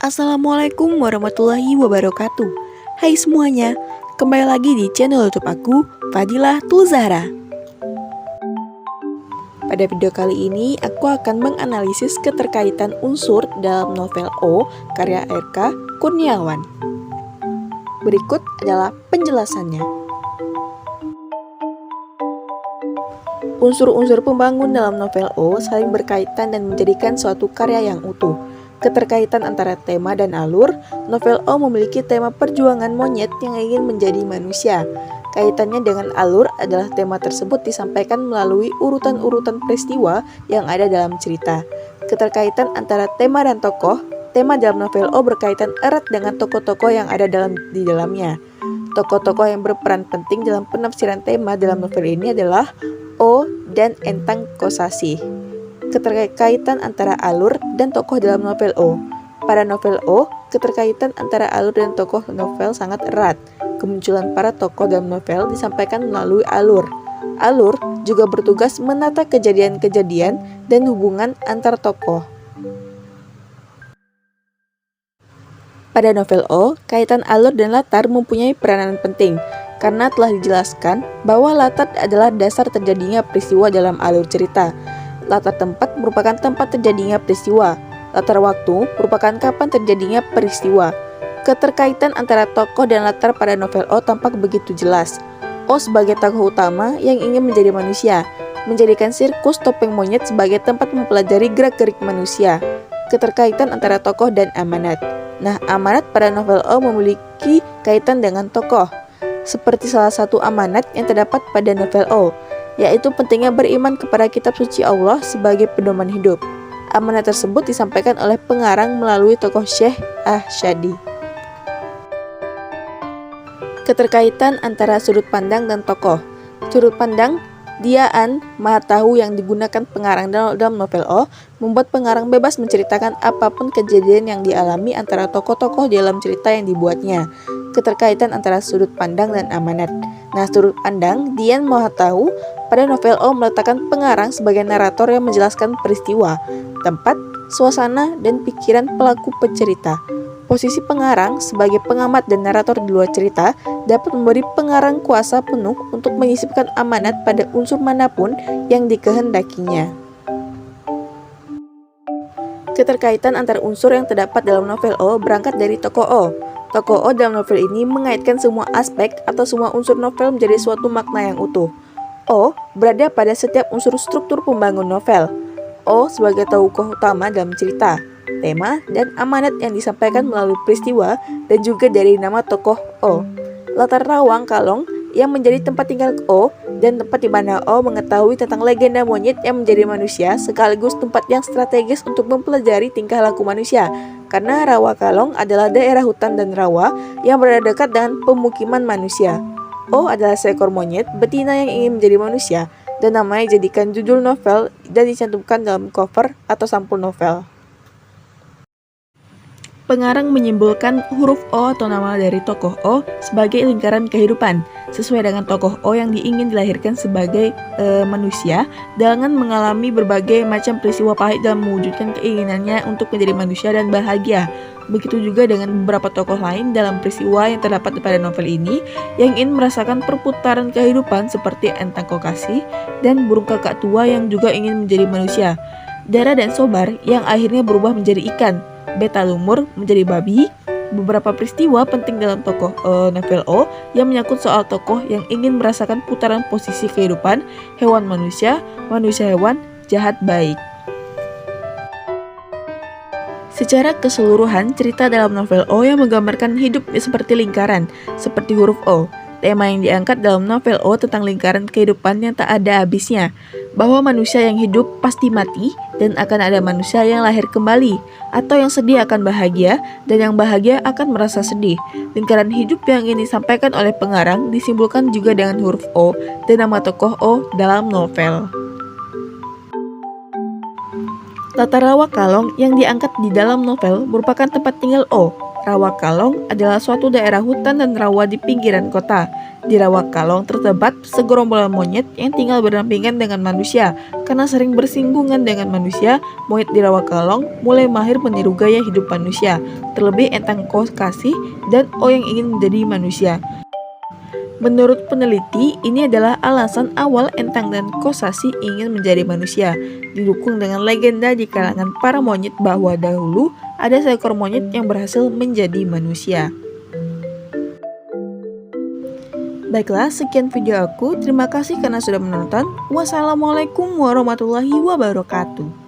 Assalamualaikum warahmatullahi wabarakatuh. Hai semuanya, kembali lagi di channel YouTube aku, Fadilah Tulzahra. Pada video kali ini, aku akan menganalisis keterkaitan unsur dalam novel O karya R.K. Kurniawan. Berikut adalah penjelasannya. Unsur-unsur pembangun dalam novel O saling berkaitan dan menjadikan suatu karya yang utuh. Keterkaitan antara tema dan alur, novel O memiliki tema perjuangan monyet yang ingin menjadi manusia. Kaitannya dengan alur adalah tema tersebut disampaikan melalui urutan-urutan peristiwa yang ada dalam cerita. Keterkaitan antara tema dan tokoh, tema dalam novel O berkaitan erat dengan tokoh-tokoh yang ada di dalamnya. Tokoh-tokoh yang berperan penting dalam penafsiran tema dalam novel ini adalah O dan Entang Kosasih. Keterkaitan antara alur dan tokoh dalam novel O. Pada novel O, keterkaitan antara alur dan tokoh novel sangat erat. Kemunculan para tokoh dalam novel disampaikan melalui alur. Alur juga bertugas menata kejadian-kejadian dan hubungan antar tokoh. Pada novel O, kaitan alur dan latar mempunyai peranan penting, karena telah dijelaskan bahwa latar adalah dasar terjadinya peristiwa dalam alur cerita. Latar tempat merupakan tempat terjadinya peristiwa. Latar waktu merupakan kapan terjadinya peristiwa. Keterkaitan antara tokoh dan latar pada novel O tampak begitu jelas. O sebagai tokoh utama yang ingin menjadi manusia, menjadikan sirkus topeng monyet sebagai tempat mempelajari gerak-gerik manusia. Keterkaitan antara tokoh dan amanat. Nah, amanat pada novel O memiliki kaitan dengan tokoh, seperti salah satu amanat yang terdapat pada novel O, yaitu pentingnya beriman kepada kitab suci Allah sebagai pedoman hidup. Amanat tersebut disampaikan oleh pengarang melalui tokoh Syekh Ahsyadi. Keterkaitan antara sudut pandang dan tokoh. Sudut pandang Diaan Maha Tahu yang digunakan pengarang dalam novel O membuat pengarang bebas menceritakan apapun kejadian yang dialami antara tokoh-tokoh dalam cerita yang dibuatnya. Keterkaitan antara sudut pandang dan amanat. Nah, sudut pandang Dian Maha Tahu pada novel O meletakkan pengarang sebagai narator yang menjelaskan peristiwa, tempat, suasana, dan pikiran pelaku pencerita. Posisi pengarang sebagai pengamat dan narator di luar cerita dapat memberi pengarang kuasa penuh untuk menyisipkan amanat pada unsur manapun yang dikehendakinya. Keterkaitan antar unsur yang terdapat dalam novel O berangkat dari tokoh O. Tokoh O dalam novel ini mengaitkan semua aspek atau semua unsur novel menjadi suatu makna yang utuh. O berada pada setiap unsur struktur pembangun novel. O sebagai tokoh utama dalam cerita, tema, dan amanat yang disampaikan melalui peristiwa dan juga dari nama tokoh O. Latar Rawang Kalong yang menjadi tempat tinggal O dan tempat di mana O mengetahui tentang legenda monyet yang menjadi manusia sekaligus tempat yang strategis untuk mempelajari tingkah laku manusia. Karena Rawa Kalong adalah daerah hutan dan rawa yang berada dekat dengan pemukiman manusia. O adalah seekor monyet betina yang ingin menjadi manusia dan namanya dijadikan judul novel dan dicantumkan dalam cover atau sampul novel. Pengarang menyimpulkan huruf O atau nama dari tokoh O sebagai lingkaran kehidupan, sesuai dengan tokoh O yang diingin dilahirkan sebagai manusia dengan mengalami berbagai macam peristiwa pahit dalam mewujudkan keinginannya untuk menjadi manusia dan bahagia. Begitu juga dengan beberapa tokoh lain dalam peristiwa yang terdapat pada novel ini yang ingin merasakan perputaran kehidupan seperti Entang Kosasih dan burung kakak tua yang juga ingin menjadi manusia. Dara dan Sobar yang akhirnya berubah menjadi ikan. Beta Lumur menjadi babi. Beberapa peristiwa penting dalam tokoh novel O yang menyangkut soal tokoh yang ingin merasakan putaran posisi kehidupan hewan manusia, manusia hewan, jahat baik. Secara keseluruhan, cerita dalam novel O yang menggambarkan hidup seperti lingkaran, seperti huruf O. Tema yang diangkat dalam novel O tentang lingkaran kehidupan yang tak ada habisnya, bahwa manusia yang hidup pasti mati dan akan ada manusia yang lahir kembali, atau yang sedih akan bahagia dan yang bahagia akan merasa sedih. Lingkaran hidup yang ini disampaikan oleh pengarang disimpulkan juga dengan huruf O dan nama tokoh O dalam novel. Latar Rawa Kalong yang diangkat di dalam novel merupakan tempat tinggal O. Rawa Kalong adalah suatu daerah hutan dan rawa di pinggiran kota. Di Rawa Kalong terdapat segerombolan monyet yang tinggal berdampingan dengan manusia. Karena sering bersinggungan dengan manusia, monyet di Rawa Kalong mulai mahir meniru gaya hidup manusia. Terlebih Entang Kos Kasih dan O yang ingin menjadi manusia. Menurut peneliti, ini adalah alasan awal Entang dan Kosasih ingin menjadi manusia, didukung dengan legenda di kalangan para monyet bahwa dahulu ada seekor monyet yang berhasil menjadi manusia. Baiklah, sekian video aku. Terima kasih karena sudah menonton. Wassalamualaikum warahmatullahi wabarakatuh.